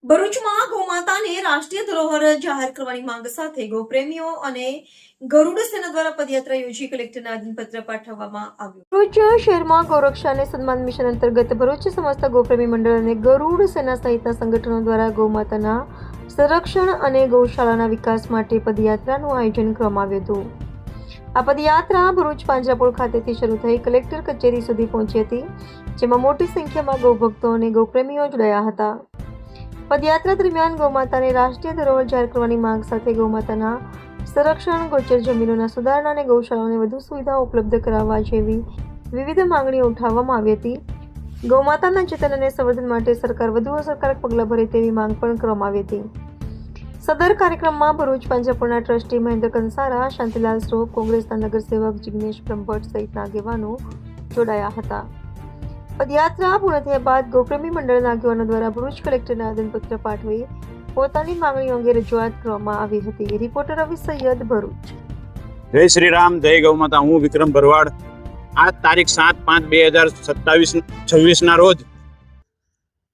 ભરૂચમાં ગૌમાતાને રાષ્ટ્રીય ધરોહર જાહેર કરવાની માંગ સાથે ગૌપ્રેમીઓ અને ગરુડ સેના દ્વારા પદયાત્રા યોજી કલેક્ટરને આવેદનપત્ર પાઠવવામાં આવ્યું। ભરૂચ શહેરમાં ગૌરક્ષા અને સન્માન મિશન અંતર્ગત ભરૂચ સમસ્ત ગૌપ્રેમી મંડળ અને ગરુડ સેના સહિતના સંગઠનો દ્વારા ગૌમાતાના સંરક્ષણ અને ગૌશાળાના વિકાસ માટે પદયાત્રાનું આયોજન કરવામાં આવ્યું હતું। આ પદયાત્રા ભરૂચ પાંજરાપોળ ખાતેથી શરૂ થઈ કલેક્ટર કચેરી સુધી પહોંચી હતી, જેમાં મોટી સંખ્યામાં ગૌભક્તો અને ગૌપ્રેમીઓ જોડાયા હતા। પદયાત્રા દરમિયાન ગૌમાતાને રાષ્ટ્રીય ધરોહર જાહેર કરવાની માંગ સાથે ગૌમાતાના સંરક્ષણ, ગોચર જમીનોના સુધારણા અને ગૌશાળાઓને વધુ સુવિધાઓ ઉપલબ્ધ કરાવવા જેવી વિવિધ માંગણીઓ ઉઠાવવામાં આવી હતી। ગૌમાતાના જતન અને સંવર્ધન માટે સરકાર વધુ અસરકારક પગલાં ભરે તેવી માંગ પણ કરવામાં આવી હતી। સદર કાર્યક્રમમાં ભરૂચ પાંજરાપોળના ટ્રસ્ટી મહેન્દ્ર કંસારા, શાંતિલાલ શ્રોફ, કોંગ્રેસના નગરસેવક જિગ્નેશ બ્રહ્મભટ્ટ સહિતના આગેવાનો જોડાયા હતા। પદયાત્રા પૂર્ણ થયા બાદ ગૌપ્રેમી મંડળના આગેવાનો દ્વારા ભરૂચ કલેક્ટરને આવેદનપત્ર પાઠવી પોતાની માંગણીઓ અંગે રજૂઆત કરવામાં આવી હતી। રિપોર્ટર રવિ સૈયદ, ભરૂચ। જય શ્રી રામ, જય ગૌ માતા। હું વિક્રમ ભરવાડ। આ તારીખ 7/5/2026 ના રોજ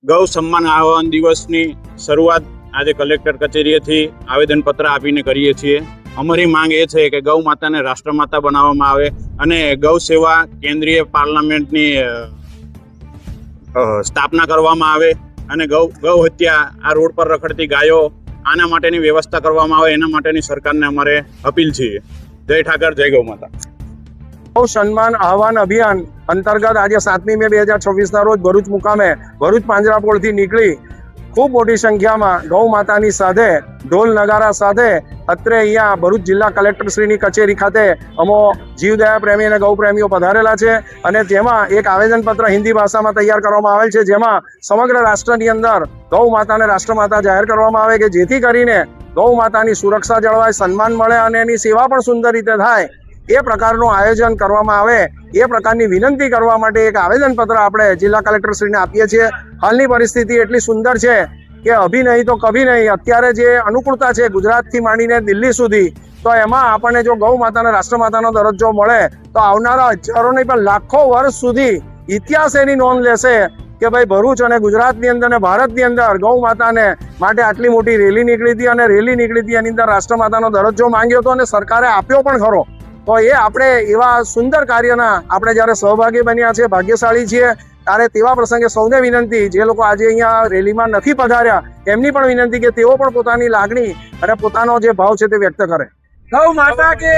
ગૌ સન્માન આહવાન દિવસની શરૂઆત આજે કલેક્ટર કચેરીએથી આવેદનપત્ર આપીને કરીએ છીએ। અમારી માંગ એ છે કે ગૌ માતાને રાષ્ટ્રમાતા બનાવવામાં આવે અને ગૌ સેવા કેન્દ્રીય પાર્લામેન્ટની સ્થાપના કરવામાં આવે અને ગૌ હત્યા, આ રોડ પર રખડતી ગાયો, આના માટેની વ્યવસ્થા કરવામાં આવે, એના માટેની સરકારને અમારે અપીલ છે। જય ઠાકર, જય ગૌ માતા। ગૌ સન્માન આહવાન અભિયાન અંતર્ગત આજે 7મી મે 2026 ના રોજ ભરૂચ મુકામે ભરૂચ પાંજરાપોળથી નીકળી ખૂબ મોટી સંખ્યામાં ગૌ માતાની સાથે ઢોલ નગારા સાથે અત્રે અહીંયા ભરૂચ જિલ્લા કલેક્ટરશ્રીની કચેરી ખાતે અમો જીવદયા પ્રેમી અને ગૌ પ્રેમીઓ પધારેલા છે અને તેમાં એક આવેદનપત્ર હિન્દી ભાષામાં તૈયાર કરવામાં આવેલ છે, જેમાં સમગ્ર રાષ્ટ્રની અંદર ગૌ માતાને રાષ્ટ્રમાતા જાહેર કરવામાં આવે કે જેથી કરીને ગૌ માતાની સુરક્ષા જળવાય, સન્માન મળે અને એની સેવા પણ સુંદર રીતે થાય, એ પ્રકારનું આયોજન કરવામાં આવે એ પ્રકારની વિનંતી કરવા માટે એક આવેદનપત્ર આપણે જિલ્લા કલેક્ટરશ્રીને આપીએ છીએ। હાલની પરિસ્થિતિ એટલી સુંદર છે કે અભી નહીં તો કભી નહીં, અત્યારે જે અનુકૂળતા છે ગુજરાતથી માંડીને દિલ્હી સુધી, તો એમાં આપણને જો ગૌ માતાને રાષ્ટ્રમાતાનો દરજ્જો મળે તો આવનારા હજારો નહીં પણ લાખો વર્ષ સુધી ઇતિહાસ એની નોંધ લેશે કે ભાઈ ભરૂચ અને ગુજરાતની અંદર અને ભારતની અંદર ગૌ માતાને માટે આટલી મોટી રેલી નીકળી હતી અને રેલી નીકળી હતી એની અંદર રાષ્ટ્રમાતાનો દરજ્જો માંગ્યો હતો અને સરકારે આપ્યો પણ ખરો। તો એ આપણે એવા સુંદર કાર્યના આપણે જ્યારે સહભાગી બન્યા છે, ભાગ્યશાળી છીએ, ત્યારે તેવા પ્રસંગે સૌને વિનંતી, જે લોકો આજે અહીંયા રેલીમાં નથી પધાર્યા એમની પણ વિનંતી કે તેઓ પણ પોતાની લાગણી અને પોતાનો જે ભાવ છે તે વ્યક્ત કરે। ગૌ માતા કે